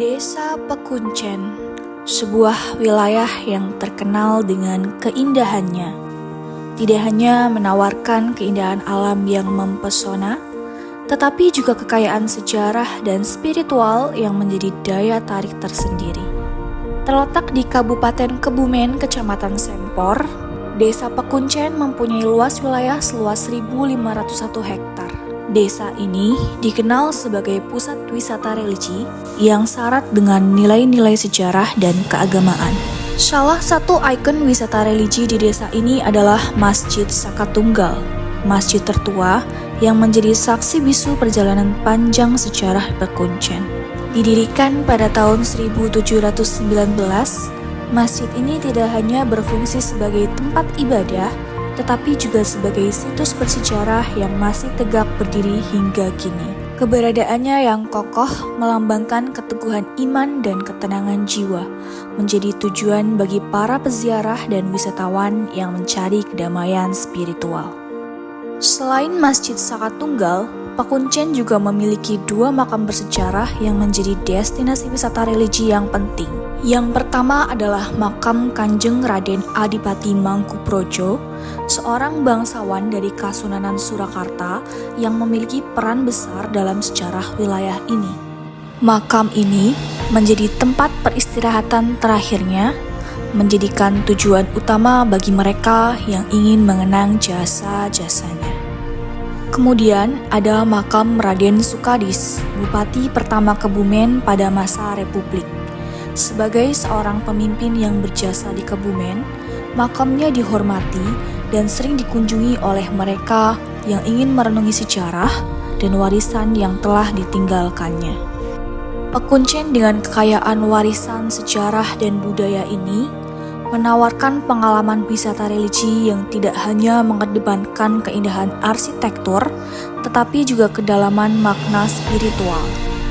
Desa Pekuncen, sebuah wilayah yang terkenal dengan keindahannya. Tidak hanya menawarkan keindahan alam yang mempesona, tetapi juga kekayaan sejarah dan spiritual yang menjadi daya tarik tersendiri. Terletak di Kabupaten Kebumen, Kecamatan Sempor, Desa Pekuncen mempunyai luas wilayah seluas 1.501 hektar. Desa ini dikenal sebagai pusat wisata religi yang syarat dengan nilai-nilai sejarah dan keagamaan. Salah satu ikon wisata religi di desa ini adalah Masjid Saka Tunggal, masjid tertua yang menjadi saksi bisu perjalanan panjang sejarah Pekuncen. Didirikan pada tahun 1719, masjid ini tidak hanya berfungsi sebagai tempat ibadah, tetapi juga sebagai situs bersejarah yang masih tegak berdiri hingga kini. Keberadaannya yang kokoh melambangkan keteguhan iman dan ketenangan jiwa, menjadi tujuan bagi para peziarah dan wisatawan yang mencari kedamaian spiritual. Selain Masjid Saka Tunggal, Pekuncen juga memiliki dua makam bersejarah yang menjadi destinasi wisata religi yang penting. Yang pertama adalah makam Kanjeng Raden Adipati Mangkuprojo, seorang bangsawan dari Kasunanan Surakarta yang memiliki peran besar dalam sejarah wilayah ini. Makam ini menjadi tempat peristirahatan terakhirnya, menjadikan tujuan utama bagi mereka yang ingin mengenang jasa-jasanya. Kemudian ada makam Raden Sukadis, Bupati pertama Kebumen pada masa Republik. Sebagai seorang pemimpin yang berjasa di Kebumen, makamnya dihormati dan sering dikunjungi oleh mereka yang ingin merenungi sejarah dan warisan yang telah ditinggalkannya. Pekuncen dengan kekayaan warisan sejarah dan budaya ini menawarkan pengalaman wisata religi yang tidak hanya mengedepankan keindahan arsitektur, tetapi juga kedalaman makna spiritual.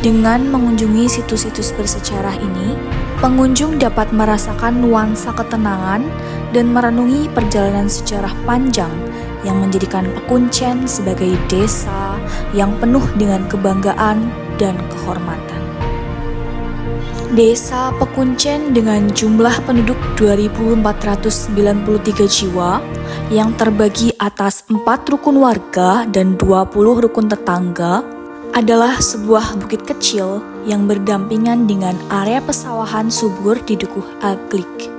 Dengan mengunjungi situs-situs bersejarah ini, pengunjung dapat merasakan nuansa ketenangan dan merenungi perjalanan sejarah panjang yang menjadikan Pekuncen sebagai desa yang penuh dengan kebanggaan dan kehormatan. Desa Pekuncen dengan jumlah penduduk 2.493 jiwa yang terbagi atas 4 rukun warga dan 20 rukun tetangga adalah sebuah bukit kecil yang berdampingan dengan area pesawahan subur di Dukuh Aglik.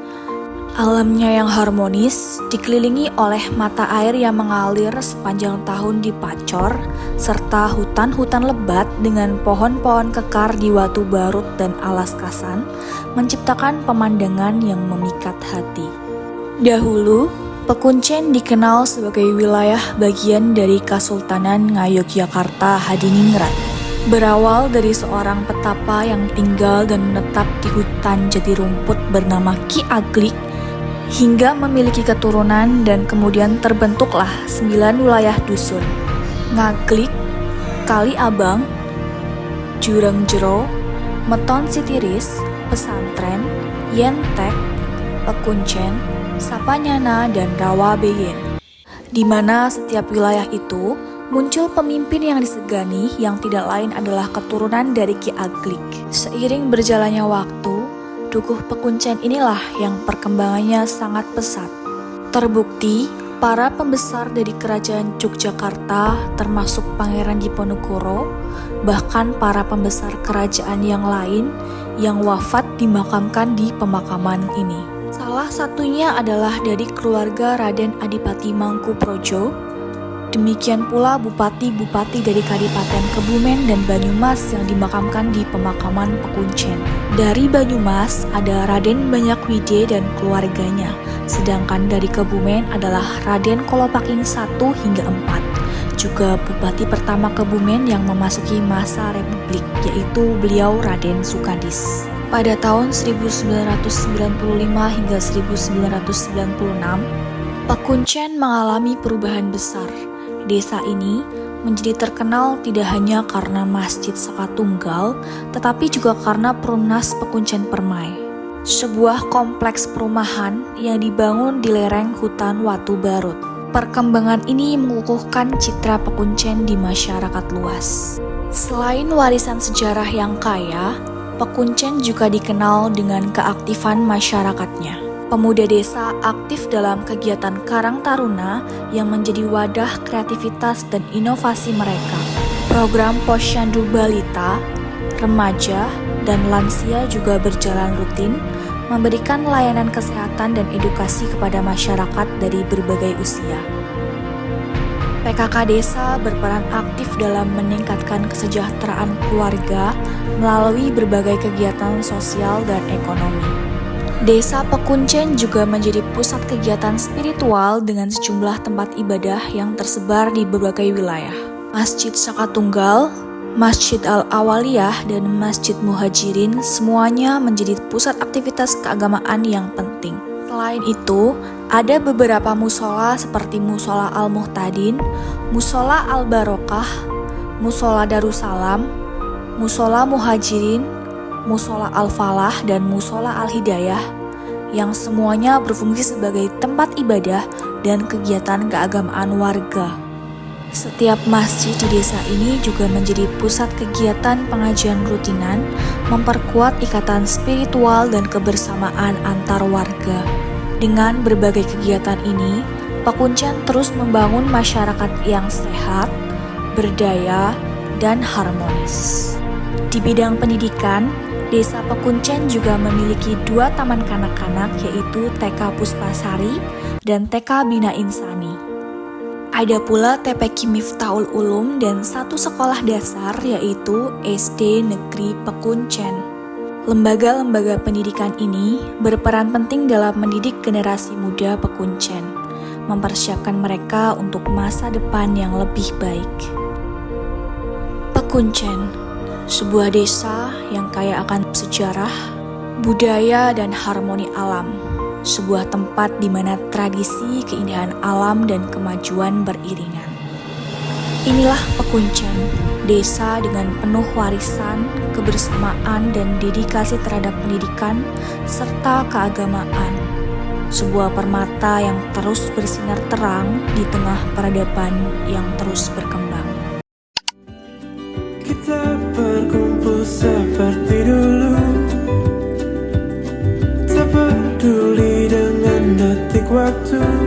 Alamnya yang harmonis dikelilingi oleh mata air yang mengalir sepanjang tahun di Pacor, serta hutan-hutan lebat dengan pohon-pohon kekar di Watu Barut dan Alas Kasan, menciptakan pemandangan yang memikat hati. Dahulu, Pekuncen dikenal sebagai wilayah bagian dari Kasultanan Ngayogyakarta Hadiningrat. Berawal dari seorang petapa yang tinggal dan menetap di hutan jatirumput bernama Ki Aglik, hingga memiliki keturunan dan kemudian terbentuklah 9 wilayah dusun: Ngaglik, Kali Abang, Jureng Jero, Meton Sitiris, Pesantren, Yentek, Pekuncen, Sapanyana, dan Rawa Beyen. Di mana setiap wilayah itu muncul pemimpin yang disegani yang tidak lain adalah keturunan dari Ki Aglik. Seiring berjalannya waktu, Dukuh Pekuncen inilah yang perkembangannya sangat pesat. Terbukti, para pembesar dari Kerajaan Yogyakarta termasuk Pangeran Diponegoro, bahkan para pembesar kerajaan yang lain yang wafat dimakamkan di pemakaman ini. Salah satunya adalah dari keluarga Raden Adipati Mangkuprojo. Demikian pula bupati-bupati dari Kadipaten Kebumen dan Banyumas yang dimakamkan di pemakaman Pekuncen. Dari Banyumas ada Raden Banyakwide dan keluarganya, sedangkan dari Kebumen adalah Raden Kolopaking 1 hingga 4, juga bupati pertama Kebumen yang memasuki masa Republik, yaitu beliau Raden Sukadis. Pada tahun 1995 hingga 1996, Pekuncen mengalami perubahan besar. Desa ini menjadi terkenal tidak hanya karena Masjid Saka Tunggal, tetapi juga karena Perumnas Pekuncen Permai, sebuah kompleks perumahan yang dibangun di lereng hutan Watu Barut. Perkembangan ini mengukuhkan citra Pekuncen di masyarakat luas. Selain warisan sejarah yang kaya, Pekuncen juga dikenal dengan keaktifan masyarakatnya. Pemuda desa aktif dalam kegiatan Karang Taruna yang menjadi wadah kreativitas dan inovasi mereka. Program Posyandu Balita, remaja, dan lansia juga berjalan rutin, memberikan layanan kesehatan dan edukasi kepada masyarakat dari berbagai usia. PKK Desa berperan aktif dalam meningkatkan kesejahteraan keluarga melalui berbagai kegiatan sosial dan ekonomi. Desa Pekuncen juga menjadi pusat kegiatan spiritual dengan sejumlah tempat ibadah yang tersebar di berbagai wilayah. Masjid Sakatunggal, Masjid Al-Awaliyah, dan Masjid Muhajirin semuanya menjadi pusat aktivitas keagamaan yang penting. Selain itu, ada beberapa musola seperti Musola Al-Muhtadin, Musola Al-Barokah, Musola Darussalam, Musola Muhajirin, Musola Al-Falah, dan Musola Al-Hidayah yang semuanya berfungsi sebagai tempat ibadah dan kegiatan keagamaan warga. Setiap masjid di desa ini juga menjadi pusat kegiatan pengajian rutinan, memperkuat ikatan spiritual dan kebersamaan antar warga. Dengan berbagai kegiatan ini, Pekuncen terus membangun masyarakat yang sehat, berdaya, dan harmonis. Di bidang pendidikan, Desa Pekuncen juga memiliki 2 taman kanak-kanak, yaitu TK Puspasari dan TK Bina Insani. Ada pula TPQ Miftahul Ulum dan 1 sekolah dasar, yaitu SD Negeri Pekuncen. Lembaga-lembaga pendidikan ini berperan penting dalam mendidik generasi muda Pekuncen, mempersiapkan mereka untuk masa depan yang lebih baik. Pekuncen, sebuah desa yang kaya akan sejarah, budaya, dan harmoni alam. Sebuah tempat di mana tradisi, keindahan alam, dan kemajuan beriringan. Inilah Pekuncen, desa dengan penuh warisan, kebersamaan, dan dedikasi terhadap pendidikan serta keagamaan. Sebuah permata yang terus bersinar terang di tengah peradaban yang terus berkembang. Kita berkumpul seperti dulu, tak peduli dengan detik waktu.